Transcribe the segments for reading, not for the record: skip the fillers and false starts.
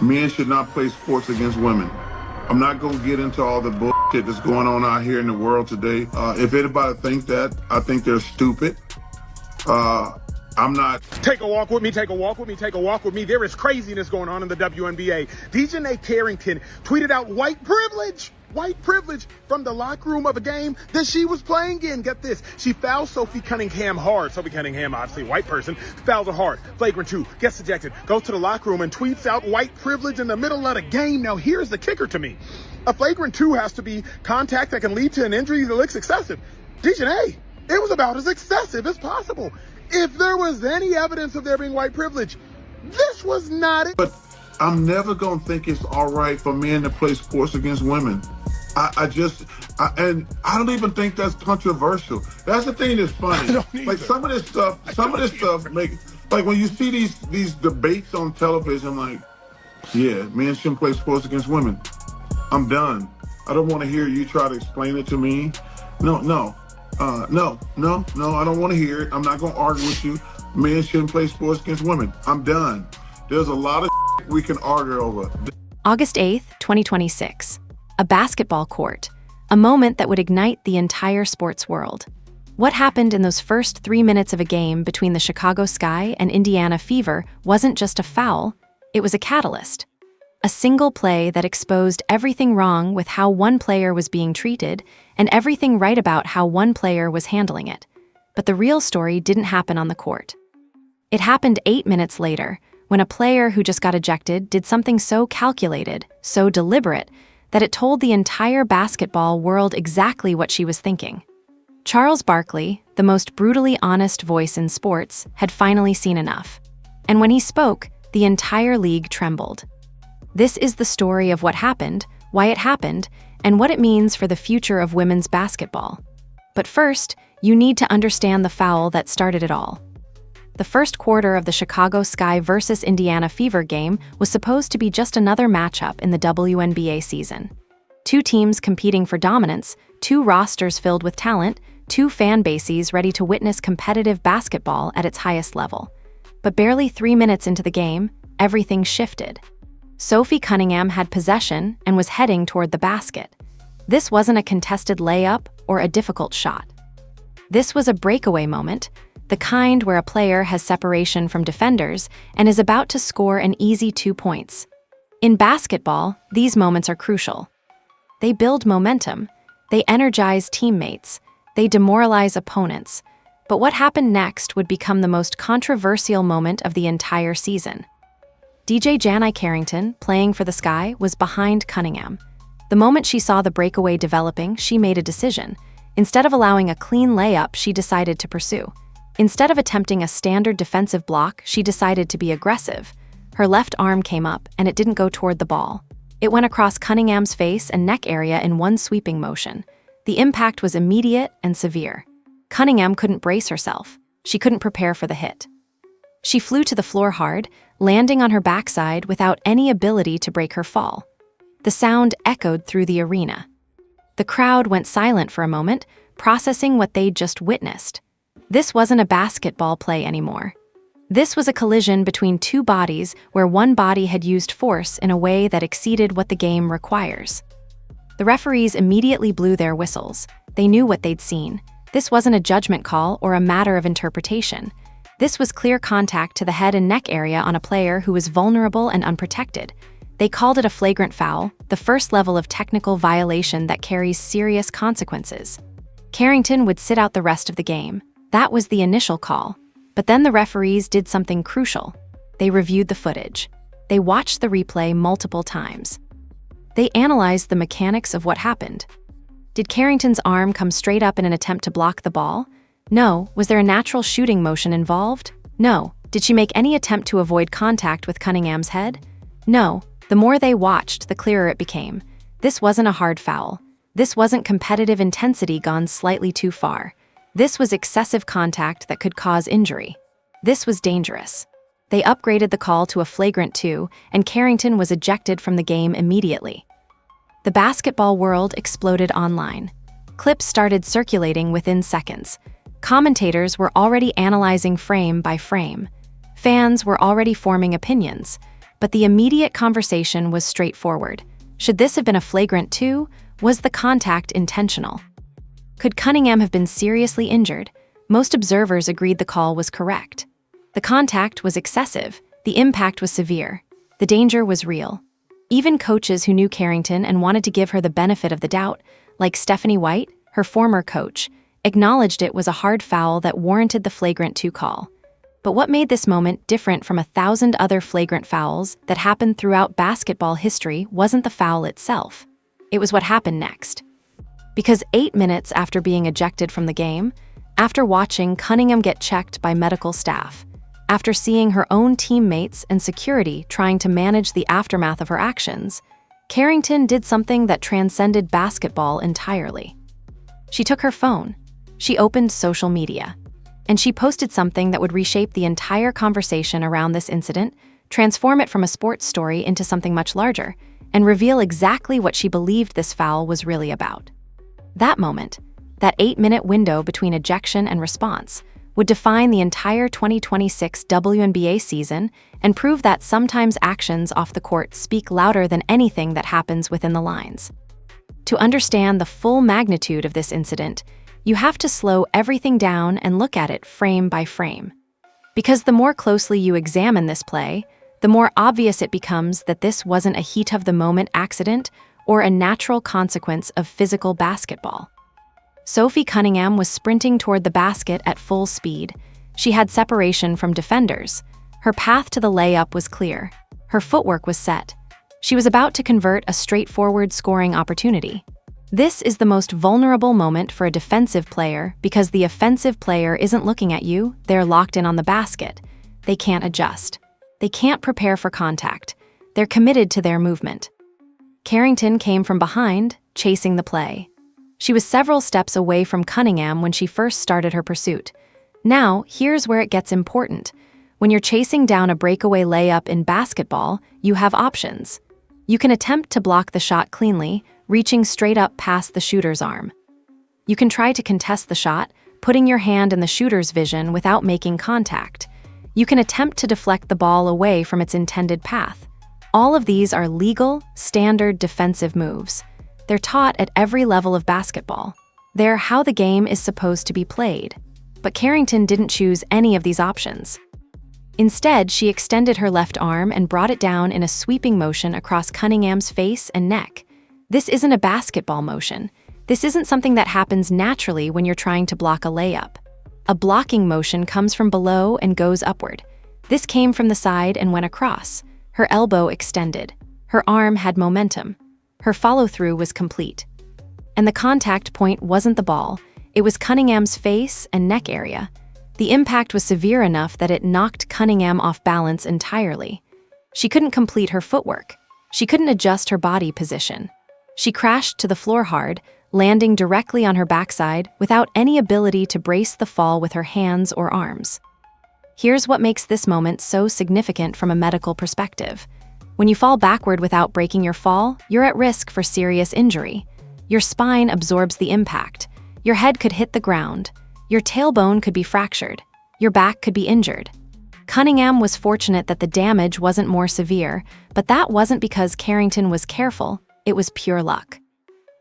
Men should not play sports against women. I'm not going to get into all the bullshit that's going on out here in the world today. If anybody thinks that, I think they're stupid. I'm not. Take a walk with me, take a walk with me, take a walk with me. There is craziness going on in the WNBA. DiJonai Carrington tweeted out white privilege from the locker room of a game that she was playing in. Get this. She fouls Sophie Cunningham hard. Sophie Cunningham, obviously a white person, fouls her hard. Flagrant 2, gets ejected, goes to the locker room and tweets out white privilege in the middle of the game. Now here's the kicker to me. A flagrant 2 has to be contact that can lead to an injury that looks excessive. DiJonai, it was about as excessive as possible. If there was any evidence of there being white privilege, this was not it. But I'm never going to think it's all right for men to play sports against women. And I don't even think that's controversial. That's the thing that's funny. Like some of this stuff make, like when you see these debates on television, I'm like, yeah, men shouldn't play sports against women. I'm done. I don't want to hear you try to explain it to me. No, I don't want to hear it. I'm not going to argue with you. Men shouldn't play sports against women. I'm done. There's a lot of we can argue over. August 8th, 2026. A basketball court. A moment that would ignite the entire sports world. What happened in those first 3 minutes of a game between the Chicago Sky and Indiana Fever wasn't just a foul, it was a catalyst. A single play that exposed everything wrong with how one player was being treated and everything right about how one player was handling it. But the real story didn't happen on the court. It happened 8 minutes later, when a player who just got ejected did something so calculated, so deliberate, that it told the entire basketball world exactly what she was thinking. Charles Barkley, the most brutally honest voice in sports, had finally seen enough. And when he spoke, the entire league trembled. This is the story of what happened, why it happened, and what it means for the future of women's basketball. But first, you need to understand the foul that started it all. The first quarter of the Chicago Sky versus Indiana Fever game was supposed to be just another matchup in the WNBA season. Two teams competing for dominance, two rosters filled with talent, two fan bases ready to witness competitive basketball at its highest level. But barely 3 minutes into the game, everything shifted. Sophie Cunningham had possession and was heading toward the basket. This wasn't a contested layup or a difficult shot. This was a breakaway moment, the kind where a player has separation from defenders and is about to score an easy 2 points. In basketball, these moments are crucial. They build momentum, they energize teammates, they demoralize opponents. But what happened next would become the most controversial moment of the entire season. DiJonai Carrington, playing for the Sky, was behind Cunningham. The moment she saw the breakaway developing, she made a decision. Instead of allowing a clean layup, she decided to pursue. Instead of attempting a standard defensive block, she decided to be aggressive. Her left arm came up, and it didn't go toward the ball. It went across Cunningham's face and neck area in one sweeping motion. The impact was immediate and severe. Cunningham couldn't brace herself. She couldn't prepare for the hit. She flew to the floor hard, landing on her backside without any ability to break her fall. The sound echoed through the arena. The crowd went silent for a moment, processing what they'd just witnessed. This wasn't a basketball play anymore. This was a collision between two bodies where one body had used force in a way that exceeded what the game requires. The referees immediately blew their whistles. They knew what they'd seen. This wasn't a judgment call or a matter of interpretation. This was clear contact to the head and neck area on a player who was vulnerable and unprotected. They called it a flagrant foul, the first level of technical violation that carries serious consequences. Carrington would sit out the rest of the game. That was the initial call. But then the referees did something crucial. They reviewed the footage. They watched the replay multiple times. They analyzed the mechanics of what happened. Did Carrington's arm come straight up in an attempt to block the ball? No. Was there a natural shooting motion involved? No. Did she make any attempt to avoid contact with Cunningham's head? No. The more they watched, the clearer it became. This wasn't a hard foul. This wasn't competitive intensity gone slightly too far. This was excessive contact that could cause injury. This was dangerous. They upgraded the call to a flagrant 2, and Carrington was ejected from the game immediately. The basketball world exploded online. Clips started circulating within seconds. Commentators were already analyzing frame by frame. Fans were already forming opinions. But the immediate conversation was straightforward. Should this have been a flagrant 2? Was the contact intentional? Could Cunningham have been seriously injured? Most observers agreed the call was correct. The contact was excessive, the impact was severe, the danger was real. Even coaches who knew Carrington and wanted to give her the benefit of the doubt, like Stephanie White, her former coach, acknowledged it was a hard foul that warranted the flagrant 2 call. But what made this moment different from 1,000 other flagrant fouls that happened throughout basketball history wasn't the foul itself. It was what happened next. Because 8 minutes after being ejected from the game, after watching Cunningham get checked by medical staff, after seeing her own teammates and security trying to manage the aftermath of her actions, Carrington did something that transcended basketball entirely. She took her phone, she opened social media, and she posted something that would reshape the entire conversation around this incident, transform it from a sports story into something much larger, and reveal exactly what she believed this foul was really about. That moment, that 8-minute window between ejection and response, would define the entire 2026 WNBA season and prove that sometimes actions off the court speak louder than anything that happens within the lines. To understand the full magnitude of this incident, you have to slow everything down and look at it frame by frame. Because the more closely you examine this play, the more obvious it becomes that this wasn't a heat-of-the-moment accident or a natural consequence of physical basketball. Sophie Cunningham was sprinting toward the basket at full speed. She had separation from defenders. Her path to the layup was clear. Her footwork was set. She was about to convert a straightforward scoring opportunity. This is the most vulnerable moment for a defensive player because the offensive player isn't looking at you, they're locked in on the basket. They can't adjust. They can't prepare for contact. They're committed to their movement. Carrington came from behind, chasing the play. She was several steps away from Cunningham when she first started her pursuit. Now, here's where it gets important. When you're chasing down a breakaway layup in basketball, you have options. You can attempt to block the shot cleanly, reaching straight up past the shooter's arm. You can try to contest the shot, putting your hand in the shooter's vision without making contact. You can attempt to deflect the ball away from its intended path. All of these are legal, standard defensive moves. They're taught at every level of basketball. They're how the game is supposed to be played. But Carrington didn't choose any of these options. Instead, she extended her left arm and brought it down in a sweeping motion across Cunningham's face and neck. This isn't a basketball motion. This isn't something that happens naturally when you're trying to block a layup. A blocking motion comes from below and goes upward. This came from the side and went across. Her elbow extended. Her arm had momentum. Her follow-through was complete. And the contact point wasn't the ball, it was Cunningham's face and neck area. The impact was severe enough that it knocked Cunningham off balance entirely. She couldn't complete her footwork. She couldn't adjust her body position. She crashed to the floor hard, landing directly on her backside without any ability to brace the fall with her hands or arms. Here's what makes this moment so significant from a medical perspective. When you fall backward without breaking your fall, you're at risk for serious injury. Your spine absorbs the impact. Your head could hit the ground. Your tailbone could be fractured. Your back could be injured. Cunningham was fortunate that the damage wasn't more severe, but that wasn't because Carrington was careful, it was pure luck.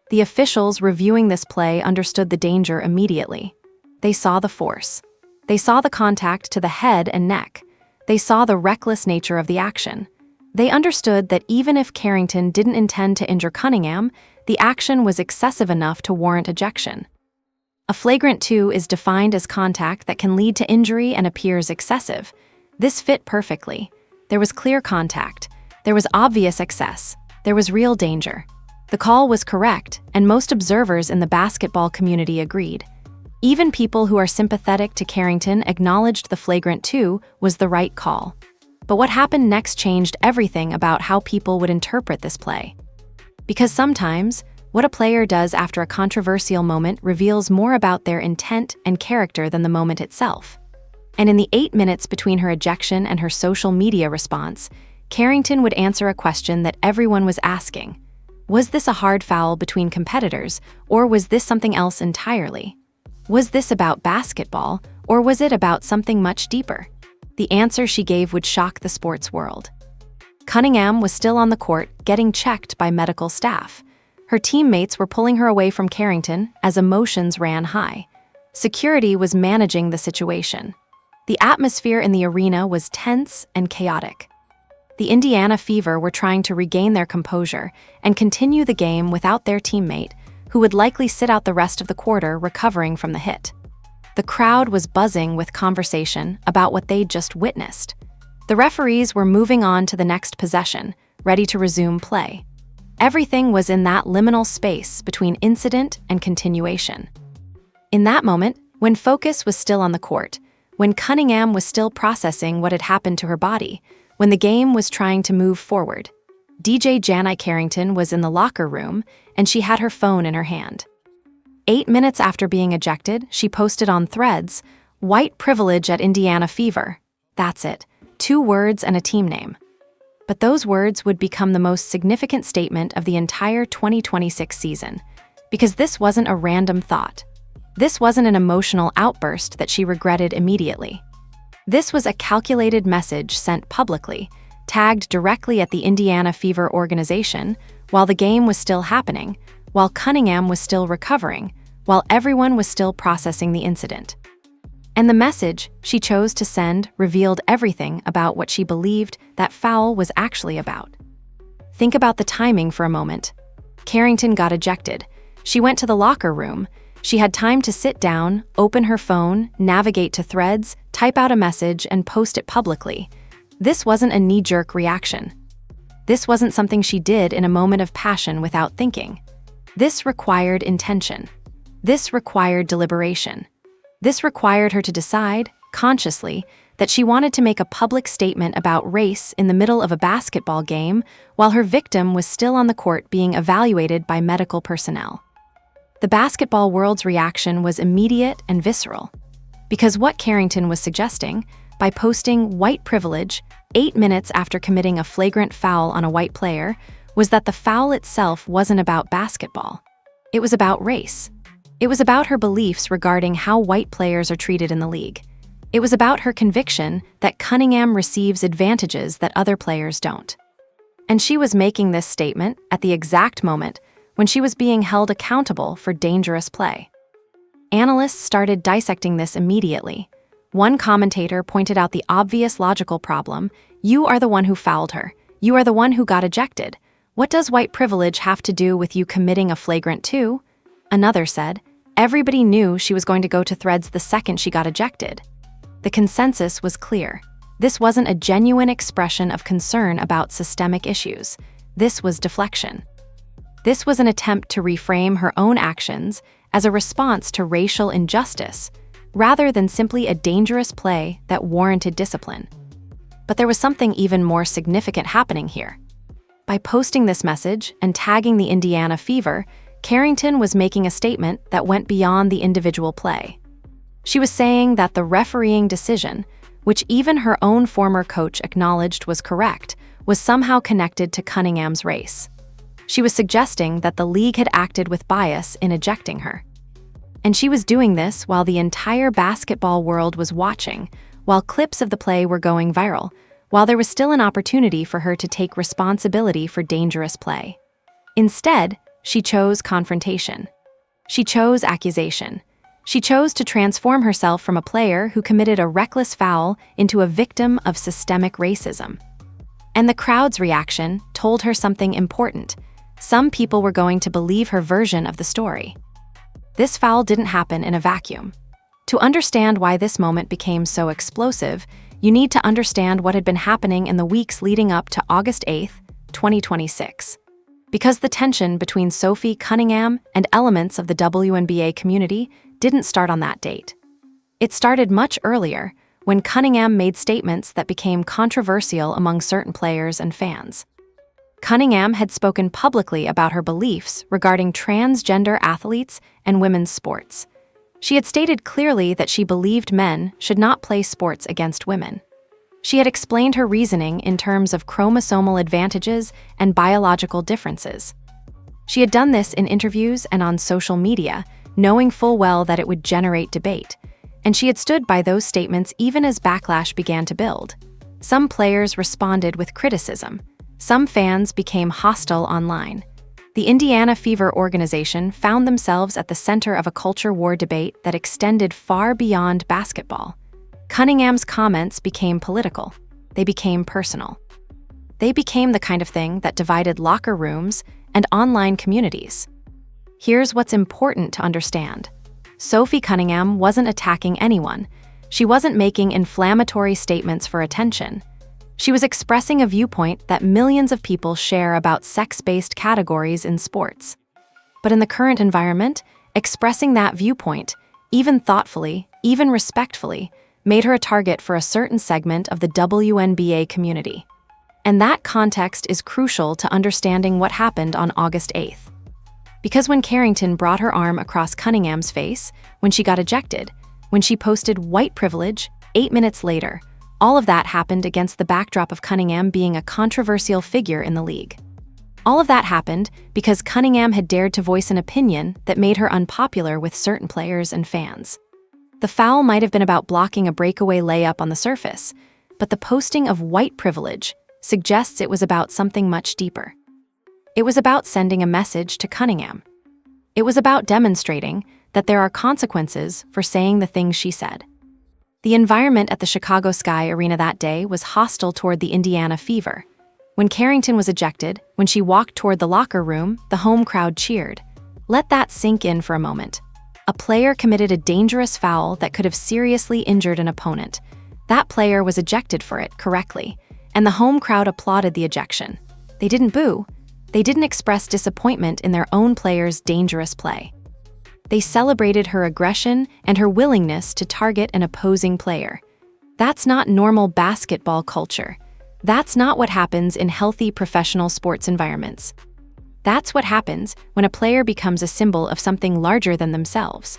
The officials reviewing this play understood the danger immediately. They saw the force. They saw the contact to the head and neck. They saw the reckless nature of the action. They understood that even if Carrington didn't intend to injure Cunningham, the action was excessive enough to warrant ejection. A flagrant 2 is defined as contact that can lead to injury and appears excessive. This fit perfectly. There was clear contact. There was obvious excess. There was real danger. The call was correct, and most observers in the basketball community agreed. Even people who are sympathetic to Carrington acknowledged the flagrant 2 was the right call. But what happened next changed everything about how people would interpret this play. Because sometimes, what a player does after a controversial moment reveals more about their intent and character than the moment itself. And in the 8 minutes between her ejection and her social media response, Carrington would answer a question that everyone was asking. Was this a hard foul between competitors, or was this something else entirely? Was this about basketball, or was it about something much deeper? The answer she gave would shock the sports world. Cunningham was still on the court, getting checked by medical staff. Her teammates were pulling her away from Carrington as emotions ran high. Security was managing the situation. The atmosphere in the arena was tense and chaotic. The Indiana Fever were trying to regain their composure and continue the game without their teammate, who would likely sit out the rest of the quarter recovering from the hit. The crowd was buzzing with conversation about what they'd just witnessed. The referees were moving on to the next possession, ready to resume play. Everything was in that liminal space between incident and continuation. In that moment, when focus was still on the court, when Cunningham was still processing what had happened to her body, when the game was trying to move forward, DiJonai Carrington was in the locker room and she had her phone in her hand. 8 minutes after being ejected, she posted on Threads, "White privilege at Indiana Fever." That's it. 2 words and a team name. But those words would become the most significant statement of the entire 2026 season, because this wasn't a random thought. This wasn't an emotional outburst that she regretted immediately. This was a calculated message sent publicly, tagged directly at the Indiana Fever organization, while the game was still happening, while Cunningham was still recovering, while everyone was still processing the incident. And the message she chose to send revealed everything about what she believed that foul was actually about. Think about the timing for a moment. Carrington got ejected. She went to the locker room. She had time to sit down, open her phone, navigate to Threads, type out a message, and post it publicly. This wasn't a knee-jerk reaction. This wasn't something she did in a moment of passion without thinking. This required intention. This required deliberation. This required her to decide, consciously, that she wanted to make a public statement about race in the middle of a basketball game while her victim was still on the court being evaluated by medical personnel. The basketball world's reaction was immediate and visceral, because what Carrington was suggesting, by posting white privilege 8 minutes after committing a flagrant foul on a white player, was that the foul itself wasn't about basketball. It was about race. It was about her beliefs regarding how white players are treated in the league. It was about her conviction that Cunningham receives advantages that other players don't. And she was making this statement at the exact moment when she was being held accountable for dangerous play. Analysts started dissecting this immediately. One commentator pointed out the obvious logical problem: you are the one who fouled her. You are the one who got ejected. What does white privilege have to do with you committing a flagrant 2? Another said, everybody knew she was going to go to Threads the second she got ejected. The consensus was clear. This wasn't a genuine expression of concern about systemic issues. This was deflection. This was an attempt to reframe her own actions as a response to racial injustice, rather than simply a dangerous play that warranted discipline. But there was something even more significant happening here. By posting this message and tagging the Indiana Fever, Carrington was making a statement that went beyond the individual play. She was saying that the refereeing decision, which even her own former coach acknowledged was correct, was somehow connected to Cunningham's race. She was suggesting that the league had acted with bias in ejecting her. And she was doing this while the entire basketball world was watching, while clips of the play were going viral, while there was still an opportunity for her to take responsibility for dangerous play. Instead, she chose confrontation. She chose accusation. She chose to transform herself from a player who committed a reckless foul into a victim of systemic racism. And the crowd's reaction told her something important. Some people were going to believe her version of the story. This foul didn't happen in a vacuum. To understand why this moment became so explosive, you need to understand what had been happening in the weeks leading up to August 8, 2026. Because the tension between Sophie Cunningham and elements of the WNBA community didn't start on that date. It started much earlier, when Cunningham made statements that became controversial among certain players and fans. Cunningham had spoken publicly about her beliefs regarding transgender athletes and women's sports. She had stated clearly that she believed men should not play sports against women. She had explained her reasoning in terms of chromosomal advantages and biological differences. She had done this in interviews and on social media, knowing full well that it would generate debate, and she had stood by those statements even as backlash began to build. Some players responded with criticism. Some fans became hostile online. The Indiana Fever organization found themselves at the center of a culture war debate that extended far beyond basketball. Cunningham's comments became political. They became personal. They became the kind of thing that divided locker rooms and online communities. Here's what's important to understand. Sophie Cunningham wasn't attacking anyone. She wasn't making inflammatory statements for attention. She was expressing a viewpoint that millions of people share about sex-based categories in sports. But in the current environment, expressing that viewpoint, even thoughtfully, even respectfully, made her a target for a certain segment of the WNBA community. And that context is crucial to understanding what happened on August 8th. Because when Carrington brought her arm across Cunningham's face, when she got ejected, when she posted white privilege, 8 minutes later, all of that happened against the backdrop of Cunningham being a controversial figure in the league. All of that happened because Cunningham had dared to voice an opinion that made her unpopular with certain players and fans. The foul might have been about blocking a breakaway layup on the surface, but the posting of white privilege suggests it was about something much deeper. It was about sending a message to Cunningham. It was about demonstrating that there are consequences for saying the things she said. The environment at the Chicago Sky Arena that day was hostile toward the Indiana Fever. When Carrington was ejected, when she walked toward the locker room, the home crowd cheered. Let that sink in for a moment. A player committed a dangerous foul that could have seriously injured an opponent. That player was ejected for it, correctly, and the home crowd applauded the ejection. They didn't boo. They didn't express disappointment in their own player's dangerous play. They celebrated her aggression and her willingness to target an opposing player. That's not normal basketball culture. That's not what happens in healthy professional sports environments. That's what happens when a player becomes a symbol of something larger than themselves.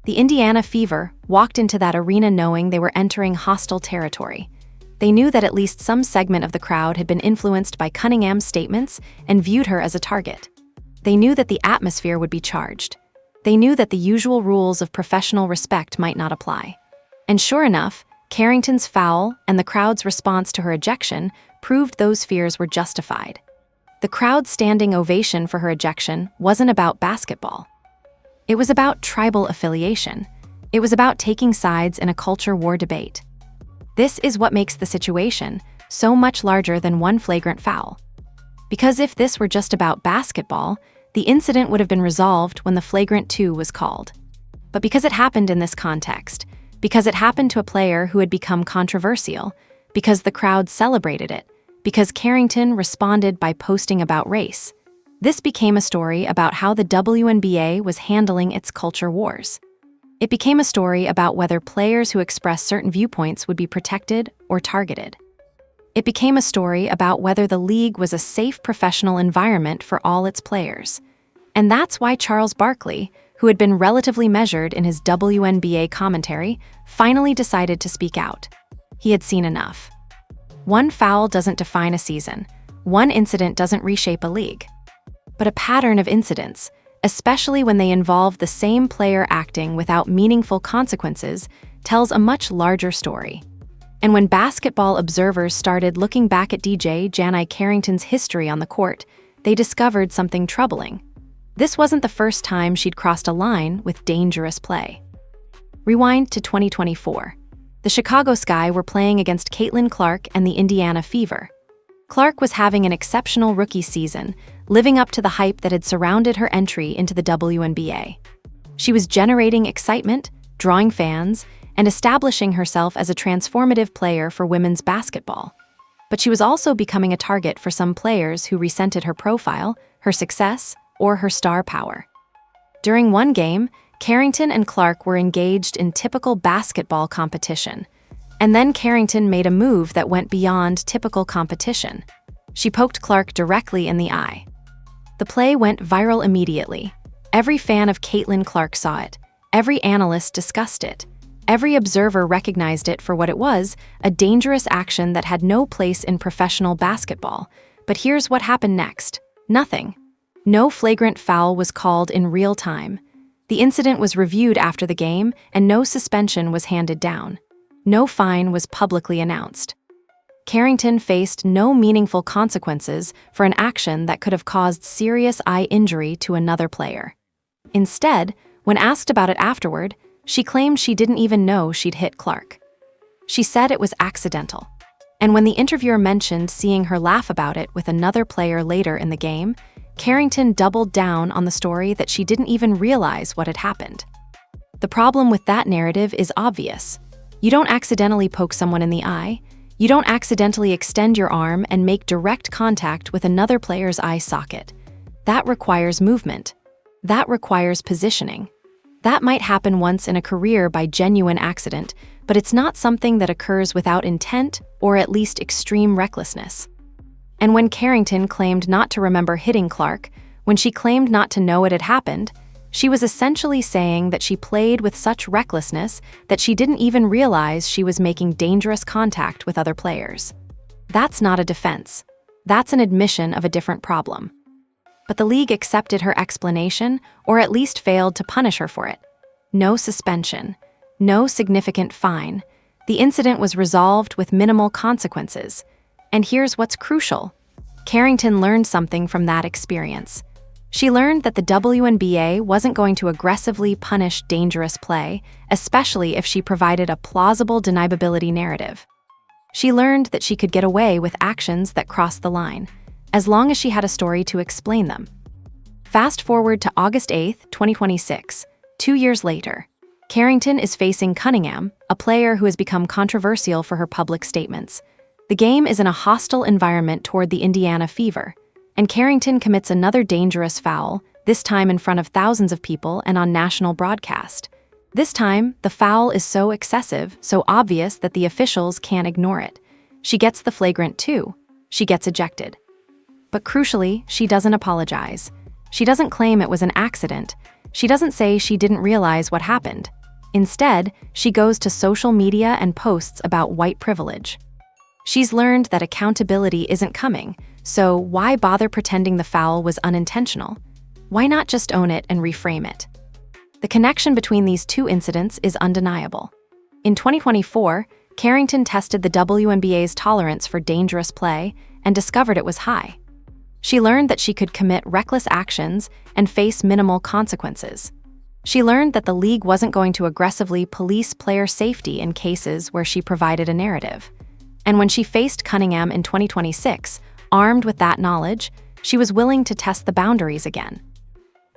The Indiana Fever walked into that arena knowing they were entering hostile territory. They knew that at least some segment of the crowd had been influenced by Cunningham's statements and viewed her as a target. They knew that the atmosphere would be charged. They knew that the usual rules of professional respect might not apply. And sure enough, Carrington's foul and the crowd's response to her ejection proved those fears were justified. The crowd's standing ovation for her ejection wasn't about basketball. It was about tribal affiliation. It was about taking sides in a culture war debate. This is what makes the situation so much larger than one flagrant foul. Because if this were just about basketball, the incident would have been resolved when the flagrant 2 was called. But because it happened in this context, because it happened to a player who had become controversial, because the crowd celebrated it, because Carrington responded by posting about race, this became a story about how the WNBA was handling its culture wars. It became a story about whether players who express certain viewpoints would be protected or targeted. It became a story about whether the league was a safe professional environment for all its players. And that's why Charles Barkley, who had been relatively measured in his WNBA commentary, finally decided to speak out. He had seen enough. One foul doesn't define a season. One incident doesn't reshape a league. But a pattern of incidents, especially when they involve the same player acting without meaningful consequences, tells a much larger story. And when basketball observers started looking back at DiJonai Carrington's history on the court, they discovered something troubling. This wasn't the first time she'd crossed a line with dangerous play. Rewind to 2024. The Chicago Sky were playing against Caitlin Clark and the Indiana Fever. Clark was having an exceptional rookie season, living up to the hype that had surrounded her entry into the WNBA. She was generating excitement, drawing fans, and establishing herself as a transformative player for women's basketball. But she was also becoming a target for some players who resented her profile, her success, or her star power. During one game, Carrington and Clark were engaged in typical basketball competition. And then Carrington made a move that went beyond typical competition. She poked Clark directly in the eye. The play went viral immediately. Every fan of Caitlin Clark saw it. Every analyst discussed it. Every observer recognized it for what it was, a dangerous action that had no place in professional basketball. But here's what happened next. Nothing. No flagrant foul was called in real time. The incident was reviewed after the game, and no suspension was handed down. No fine was publicly announced. Carrington faced no meaningful consequences for an action that could have caused serious eye injury to another player. Instead, when asked about it afterward, she claimed she didn't even know she'd hit Clark. She said it was accidental. And when the interviewer mentioned seeing her laugh about it with another player later in the game, Carrington doubled down on the story that she didn't even realize what had happened. The problem with that narrative is obvious. You don't accidentally poke someone in the eye. You don't accidentally extend your arm and make direct contact with another player's eye socket. That requires movement. That requires positioning. That might happen once in a career by genuine accident, but it's not something that occurs without intent or at least extreme recklessness. And when Carrington claimed not to remember hitting Clark, when she claimed not to know it had happened, she was essentially saying that she played with such recklessness that she didn't even realize she was making dangerous contact with other players. That's not a defense. That's an admission of a different problem. But the league accepted her explanation, or at least failed to punish her for it. No suspension. No significant fine. The incident was resolved with minimal consequences. And here's what's crucial. Carrington learned something from that experience. She learned that the WNBA wasn't going to aggressively punish dangerous play, especially if she provided a plausible deniability narrative. She learned that she could get away with actions that crossed the line, as long as she had a story to explain them. Fast forward to August 8, 2026, 2 years later. Carrington is facing Cunningham, a player who has become controversial for her public statements. The game is in a hostile environment toward the Indiana Fever, and Carrington commits another dangerous foul, this time in front of thousands of people and on national broadcast. This time, the foul is so excessive, so obvious that the officials can't ignore it. She gets the flagrant too. She gets ejected. But crucially, she doesn't apologize. She doesn't claim it was an accident. She doesn't say she didn't realize what happened. Instead, she goes to social media and posts about white privilege. She's learned that accountability isn't coming, so why bother pretending the foul was unintentional? Why not just own it and reframe it? The connection between these two incidents is undeniable. In 2024, Carrington tested the WNBA's tolerance for dangerous play and discovered it was high. She learned that she could commit reckless actions and face minimal consequences. She learned that the league wasn't going to aggressively police player safety in cases where she provided a narrative. And when she faced Cunningham in 2026, armed with that knowledge, she was willing to test the boundaries again.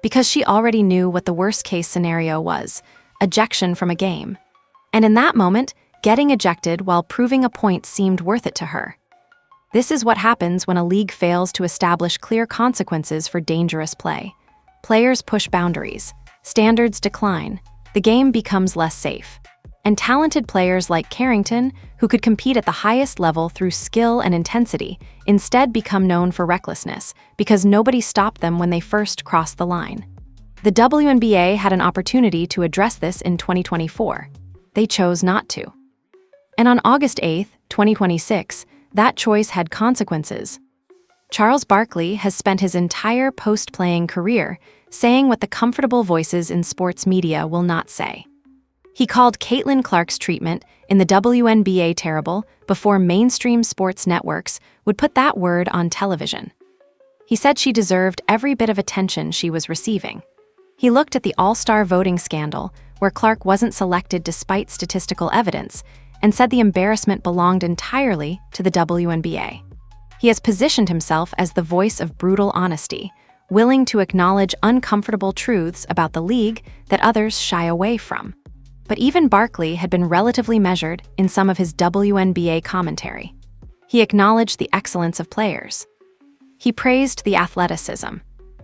Because she already knew what the worst-case scenario was: ejection from a game. And in that moment, getting ejected while proving a point seemed worth it to her. This is what happens when a league fails to establish clear consequences for dangerous play. Players push boundaries. Standards decline. The game becomes less safe. And talented players like Carrington, who could compete at the highest level through skill and intensity, instead become known for recklessness because nobody stopped them when they first crossed the line. The WNBA had an opportunity to address this in 2024. They chose not to. And on August 8, 2026, that choice had consequences. Charles Barkley has spent his entire post-playing career saying what the comfortable voices in sports media will not say. He called Caitlin Clark's treatment in the WNBA terrible before mainstream sports networks would put that word on television. He said she deserved every bit of attention she was receiving. He looked at the All-Star voting scandal, where Clark wasn't selected despite statistical evidence, and said the embarrassment belonged entirely to the WNBA. He has positioned himself as the voice of brutal honesty, willing to acknowledge uncomfortable truths about the league that others shy away from. But even Barkley had been relatively measured in some of his WNBA commentary. He acknowledged the excellence of players. He praised the athleticism.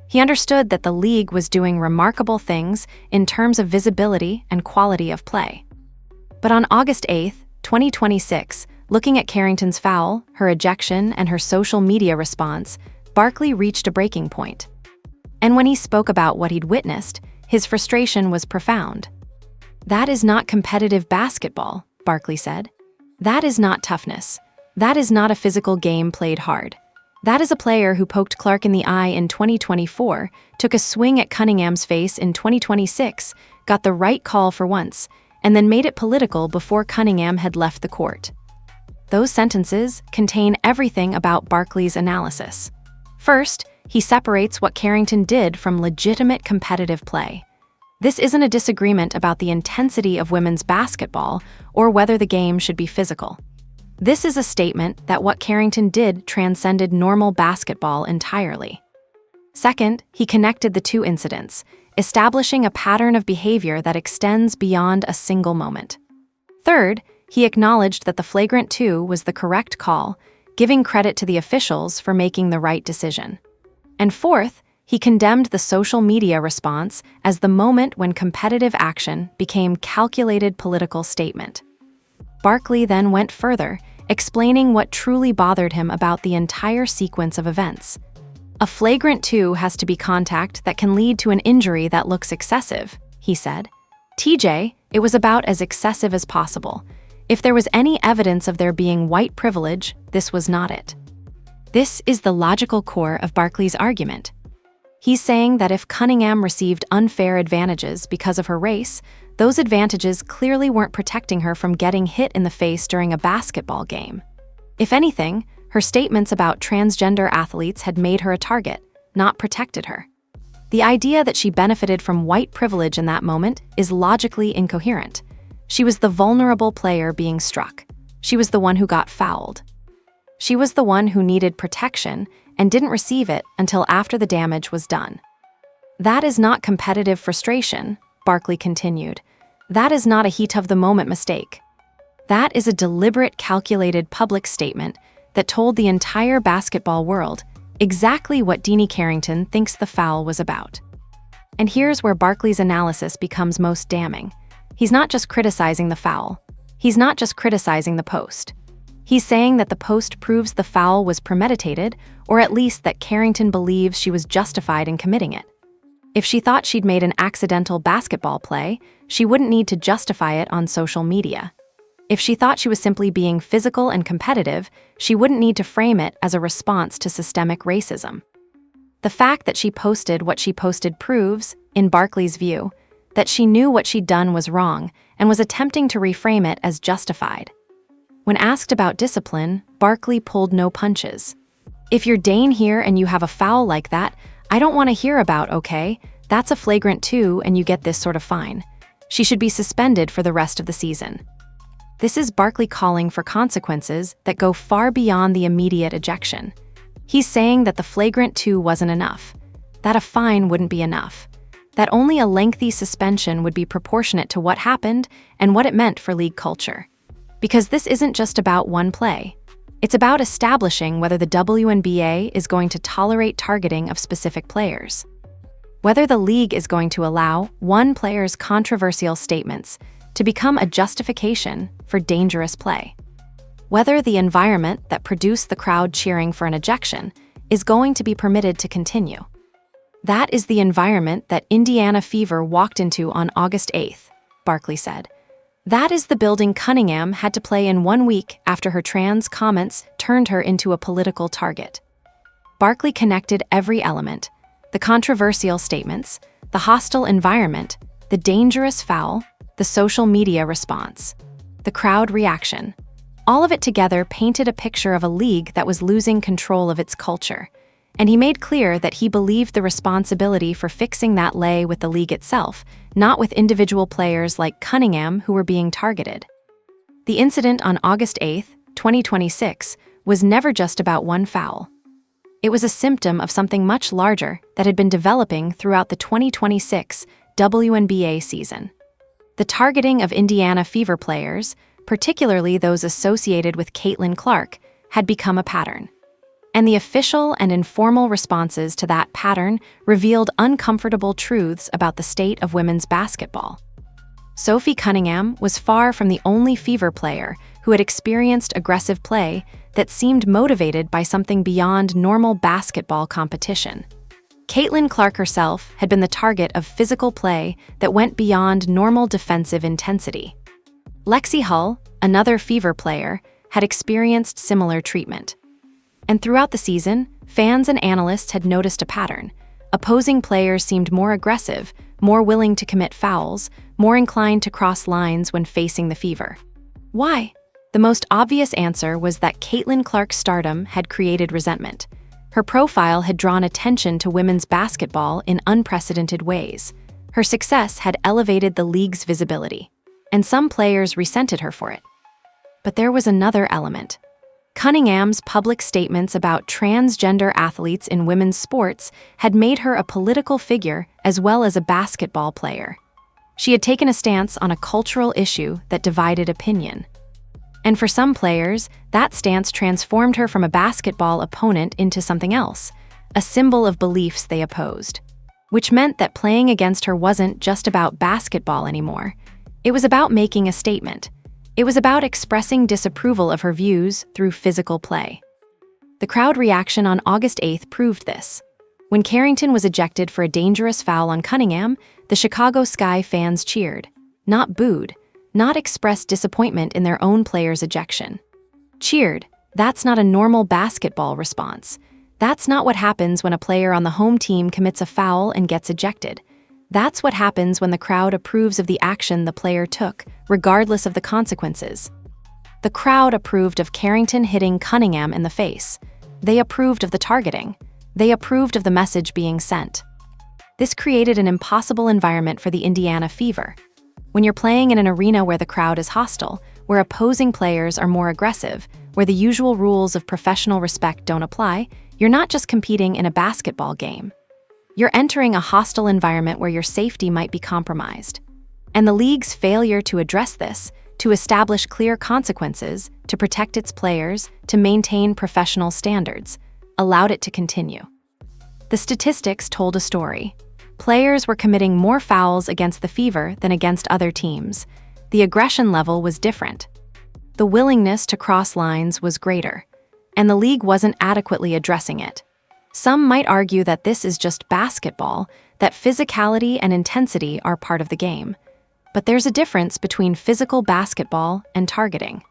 He understood that the league was doing remarkable things in terms of visibility and quality of play. But on August 8, 2026, looking at Carrington's foul, her ejection, and her social media response, Barkley reached a breaking point. And when he spoke about what he'd witnessed, his frustration was profound. "That is not competitive basketball," Barkley said. "That is not toughness. That is not a physical game played hard. That is a player who poked Clark in the eye in 2024, took a swing at Cunningham's face in 2026, got the right call for once, and then made it political before Cunningham had left the court." Those sentences contain everything about Barkley's analysis. First, he separates what Carrington did from legitimate competitive play. This isn't a disagreement about the intensity of women's basketball or whether the game should be physical. This is a statement that what Carrington did transcended normal basketball entirely. Second, he connected the two incidents, establishing a pattern of behavior that extends beyond a single moment. Third, he acknowledged that the flagrant 2 was the correct call, giving credit to the officials for making the right decision. And fourth, he condemned the social media response as the moment when competitive action became calculated political statement. Barkley then went further, explaining what truly bothered him about the entire sequence of events. A flagrant 2 has to be contact that can lead to an injury that looks excessive, he said. TJ, it was about as excessive as possible. If there was any evidence of there being white privilege, this was not it. This is the logical core of Barkley's argument. He's saying that if Cunningham received unfair advantages because of her race, those advantages clearly weren't protecting her from getting hit in the face during a basketball game. If anything, her statements about transgender athletes had made her a target, not protected her. The idea that she benefited from white privilege in that moment is logically incoherent. She was the vulnerable player being struck. She was the one who got fouled. She was the one who needed protection and didn't receive it until after the damage was done. That is not competitive frustration, Barkley continued. That is not a heat-of-the-moment mistake. That is a deliberate, calculated public statement that told the entire basketball world exactly what DiJonai Carrington thinks the foul was about. And here's where Barkley's analysis becomes most damning. He's not just criticizing the foul. He's not just criticizing the post. He's saying that the post proves the foul was premeditated, or at least that Carrington believes she was justified in committing it. If she thought she'd made an accidental basketball play, she wouldn't need to justify it on social media. If she thought she was simply being physical and competitive, she wouldn't need to frame it as a response to systemic racism. The fact that she posted what she posted proves, in Barkley's view, that she knew what she'd done was wrong and was attempting to reframe it as justified. When asked about discipline, Barkley pulled no punches. If you're Dane here and you have a foul like that, I don't want to hear about, okay? That's a flagrant 2 and you get this sort of fine. She should be suspended for the rest of the season. This is Barkley calling for consequences that go far beyond the immediate ejection. He's saying that the flagrant 2 wasn't enough, that a fine wouldn't be enough, that only a lengthy suspension would be proportionate to what happened and what it meant for league culture. Because this isn't just about one play. It's about establishing whether the WNBA is going to tolerate targeting of specific players, whether the league is going to allow one player's controversial statements to become a justification for dangerous play, whether the environment that produced the crowd cheering for an ejection is going to be permitted to continue. That is the environment that Indiana Fever walked into on August 8th, Barkley said. That is the building Cunningham had to play in 1 week after her trans comments turned her into a political target. Barkley connected every element: the controversial statements, the hostile environment, the dangerous foul, the social media response, the crowd reaction. All of it together painted a picture of a league that was losing control of its culture. And he made clear that he believed the responsibility for fixing that lay with the league itself, not with individual players like Cunningham who were being targeted. The incident on August 8th, 2026, was never just about one foul. It was a symptom of something much larger that had been developing throughout the 2026 WNBA season. The targeting of Indiana Fever players, particularly those associated with Caitlin Clark, had become a pattern. And the official and informal responses to that pattern revealed uncomfortable truths about the state of women's basketball. Sophie Cunningham was far from the only Fever player who had experienced aggressive play that seemed motivated by something beyond normal basketball competition. Caitlin Clark herself had been the target of physical play that went beyond normal defensive intensity. Lexi Hull, another Fever player, had experienced similar treatment. And throughout the season, fans and analysts had noticed a pattern. Opposing players seemed more aggressive, more willing to commit fouls, more inclined to cross lines when facing the Fever. Why? The most obvious answer was that Caitlin Clark's stardom had created resentment. Her profile had drawn attention to women's basketball in unprecedented ways. Her success had elevated the league's visibility, and some players resented her for it. But there was another element. Cunningham's public statements about transgender athletes in women's sports had made her a political figure as well as a basketball player. She had taken a stance on a cultural issue that divided opinion. And for some players, that stance transformed her from a basketball opponent into something else, a symbol of beliefs they opposed. Which meant that playing against her wasn't just about basketball anymore. It was about making a statement. It was about expressing disapproval of her views through physical play. The crowd reaction on August 8th proved this. When Carrington was ejected for a dangerous foul on Cunningham, the Chicago Sky fans cheered, not booed, not expressed disappointment in their own player's ejection. Cheered. That's not a normal basketball response. That's not what happens when a player on the home team commits a foul and gets ejected. That's what happens when the crowd approves of the action the player took, regardless of the consequences. The crowd approved of Carrington hitting Cunningham in the face. They approved of the targeting. They approved of the message being sent. This created an impossible environment for the Indiana Fever. When you're playing in an arena where the crowd is hostile, where opposing players are more aggressive, where the usual rules of professional respect don't apply, you're not just competing in a basketball game. You're entering a hostile environment where your safety might be compromised. And the league's failure to address this, to establish clear consequences, to protect its players, to maintain professional standards, allowed it to continue. The statistics told a story. Players were committing more fouls against the Fever than against other teams. The aggression level was different. The willingness to cross lines was greater, and the league wasn't adequately addressing it. Some might argue that this is just basketball, that physicality and intensity are part of the game. But there's a difference between physical basketball and targeting.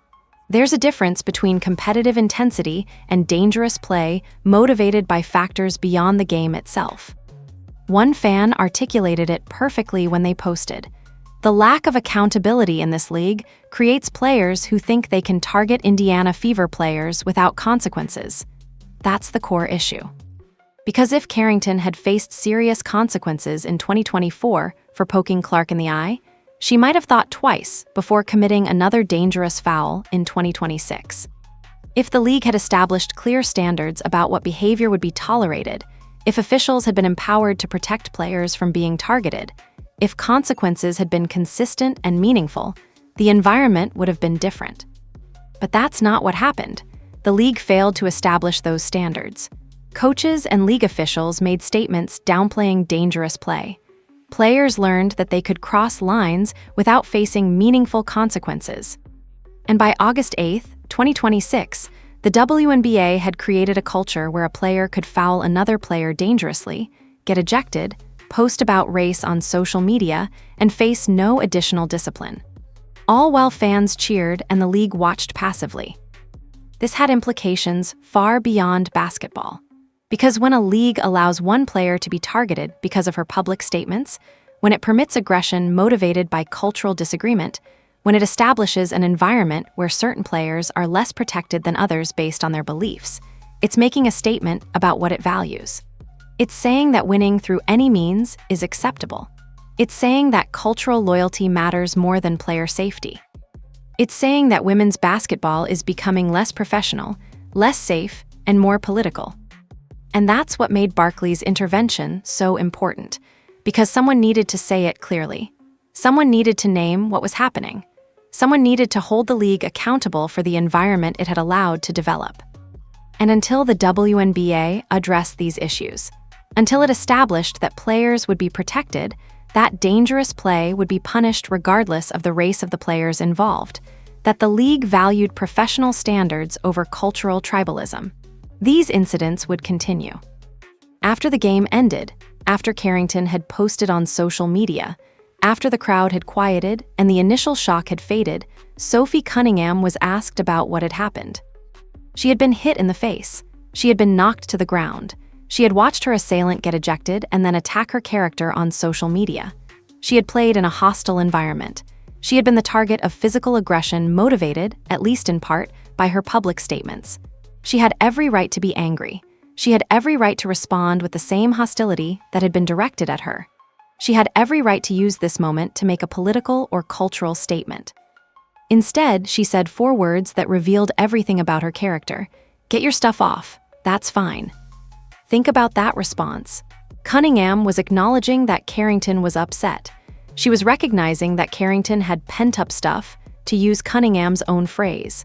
There's a difference between competitive intensity and dangerous play motivated by factors beyond the game itself. One fan articulated it perfectly when they posted, "The lack of accountability in this league creates players who think they can target Indiana Fever players without consequences." That's the core issue. Because if Carrington had faced serious consequences in 2024 for poking Clark in the eye, she might have thought twice before committing another dangerous foul in 2026. If the league had established clear standards about what behavior would be tolerated, if officials had been empowered to protect players from being targeted, if consequences had been consistent and meaningful, the environment would have been different. But that's not what happened. The league failed to establish those standards. Coaches and league officials made statements downplaying dangerous play. Players learned that they could cross lines without facing meaningful consequences. And by August 8th, 2026, the WNBA had created a culture where a player could foul another player dangerously, get ejected, post about race on social media, and face no additional discipline. All while fans cheered and the league watched passively. This had implications far beyond basketball. Because when a league allows one player to be targeted because of her public statements, when it permits aggression motivated by cultural disagreement, when it establishes an environment where certain players are less protected than others based on their beliefs, it's making a statement about what it values. It's saying that winning through any means is acceptable. It's saying that cultural loyalty matters more than player safety. It's saying that women's basketball is becoming less professional, less safe, and more political. And that's what made Barkley's intervention so important, because someone needed to say it clearly. Someone needed to name what was happening. Someone needed to hold the league accountable for the environment it had allowed to develop. And until the WNBA addressed these issues, until it established that players would be protected, that dangerous play would be punished regardless of the race of the players involved, that the league valued professional standards over cultural tribalism, these incidents would continue. After the game ended, after Carrington had posted on social media, after the crowd had quieted and the initial shock had faded, Sophie Cunningham was asked about what had happened. She had been hit in the face. She had been knocked to the ground. She had watched her assailant get ejected and then attack her character on social media. She had played in a hostile environment. She had been the target of physical aggression motivated, at least in part, by her public statements. She had every right to be angry. She had every right to respond with the same hostility that had been directed at her. She had every right to use this moment to make a political or cultural statement. Instead, she said 4 words that revealed everything about her character. "Get your stuff off. That's fine." Think about that response. Cunningham was acknowledging that Carrington was upset. She was recognizing that Carrington had pent-up stuff, to use Cunningham's own phrase.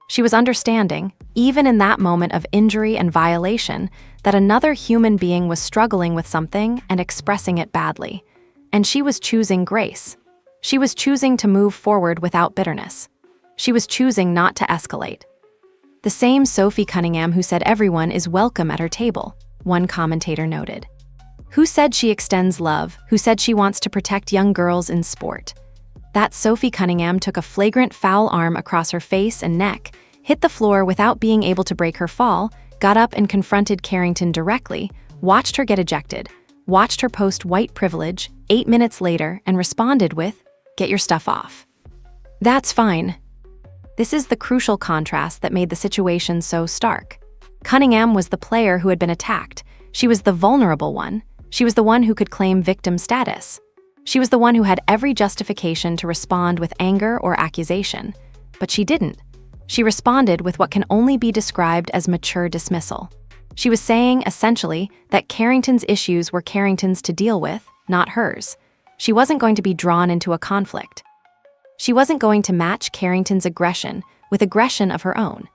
She was understanding, even in that moment of injury and violation, that another human being was struggling with something and expressing it badly. And she was choosing grace. She was choosing to move forward without bitterness. She was choosing not to escalate. The same Sophie Cunningham who said everyone is welcome at her table, one commentator noted. Who said she extends love, who said she wants to protect young girls in sport. That Sophie Cunningham took a flagrant foul arm across her face and neck, hit the floor without being able to break her fall, got up and confronted Carrington directly, watched her get ejected, watched her post white privilege 8 minutes later and responded with, "Get your stuff off." That's fine. This is the crucial contrast that made the situation so stark. Cunningham was the player who had been attacked. She was the vulnerable one. She was the one who could claim victim status. She was the one who had every justification to respond with anger or accusation. But she didn't. She responded with what can only be described as mature dismissal. She was saying, essentially, that Carrington's issues were Carrington's to deal with, not hers. She wasn't going to be drawn into a conflict. She wasn't going to match Carrington's aggression with aggression of her own.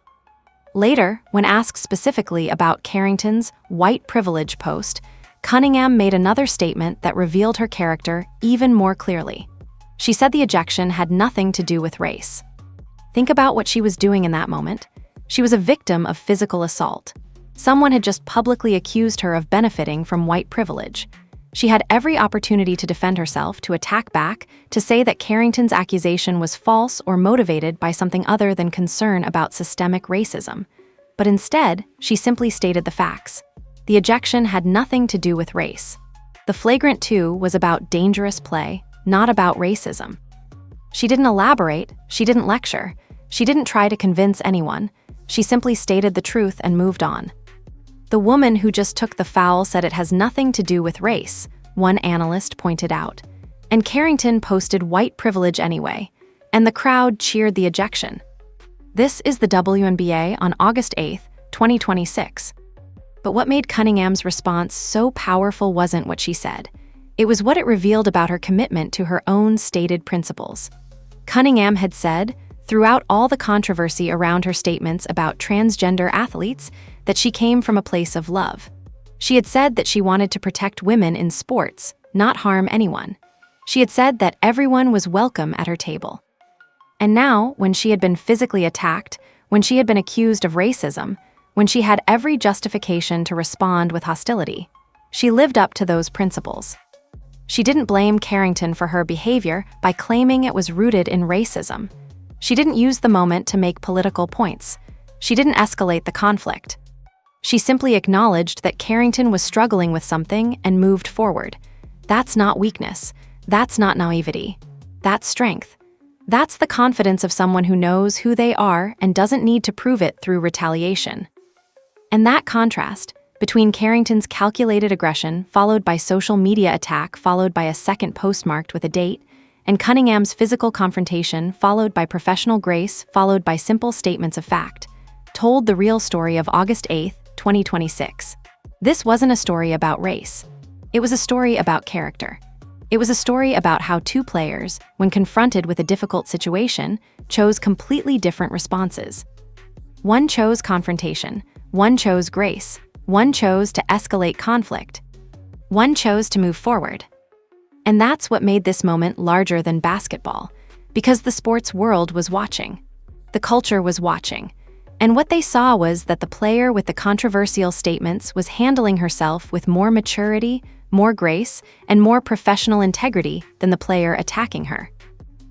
Later, when asked specifically about Carrington's white privilege post, Cunningham made another statement that revealed her character even more clearly. She said the ejection had nothing to do with race. Think about what she was doing in that moment. She was a victim of physical assault. Someone had just publicly accused her of benefiting from white privilege. She had every opportunity to defend herself, to attack back, to say that Carrington's accusation was false or motivated by something other than concern about systemic racism. But instead, she simply stated the facts. The ejection had nothing to do with race. The flagrant 2 was about dangerous play, not about racism. She didn't elaborate, she didn't lecture, she didn't try to convince anyone. She simply stated the truth and moved on. The woman who just took the foul said it has nothing to do with race, one analyst pointed out. And Carrington posted white privilege anyway, and the crowd cheered the ejection. This is the WNBA on August 8, 2026. But what made Cunningham's response so powerful wasn't what she said. It was what it revealed about her commitment to her own stated principles. Cunningham had said, throughout all the controversy around her statements about transgender athletes, that she came from a place of love. She had said that she wanted to protect women in sports, not harm anyone. She had said that everyone was welcome at her table. And now, when she had been physically attacked, when she had been accused of racism, when she had every justification to respond with hostility, she lived up to those principles. She didn't blame Carrington for her behavior by claiming it was rooted in racism. She didn't use the moment to make political points. She didn't escalate the conflict. She simply acknowledged that Carrington was struggling with something and moved forward. That's not weakness. That's not naivety. That's strength. That's the confidence of someone who knows who they are and doesn't need to prove it through retaliation. And that contrast, between Carrington's calculated aggression followed by social media attack followed by a second postmarked with a date, and Cunningham's physical confrontation followed by professional grace followed by simple statements of fact, told the real story of August 8, 2026. This wasn't a story about race. It was a story about character. It was a story about how 2 players, when confronted with a difficult situation, chose completely different responses. One chose confrontation. One chose grace. One chose to escalate conflict. One chose to move forward. And that's what made this moment larger than basketball, because the sports world was watching. The culture was watching. And what they saw was that the player with the controversial statements was handling herself with more maturity, more grace, and more professional integrity than the player attacking her.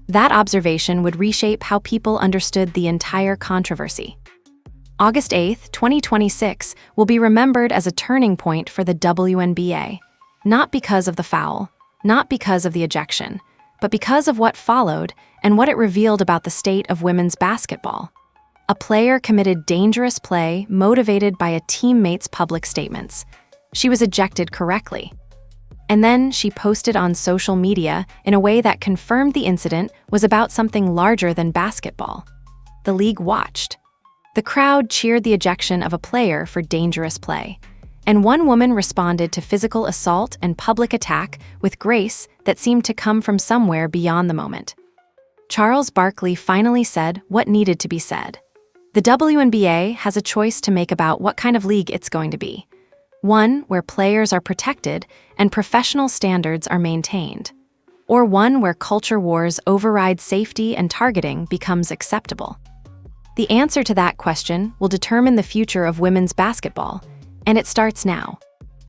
That observation would reshape how people understood the entire controversy. August 8, 2026 will be remembered as a turning point for the WNBA, not because of the foul, not because of the ejection, but because of what followed and what it revealed about the state of women's basketball. A player committed dangerous play motivated by a teammate's public statements. She was ejected correctly. And then she posted on social media in a way that confirmed the incident was about something larger than basketball. The league watched. The crowd cheered the ejection of a player for dangerous play, and one woman responded to physical assault and public attack with grace that seemed to come from somewhere beyond the moment. Charles Barkley finally said what needed to be said. The WNBA has a choice to make about what kind of league it's going to be. One where players are protected and professional standards are maintained. Or one where culture wars override safety and targeting becomes acceptable. The answer to that question will determine the future of women's basketball, and it starts now.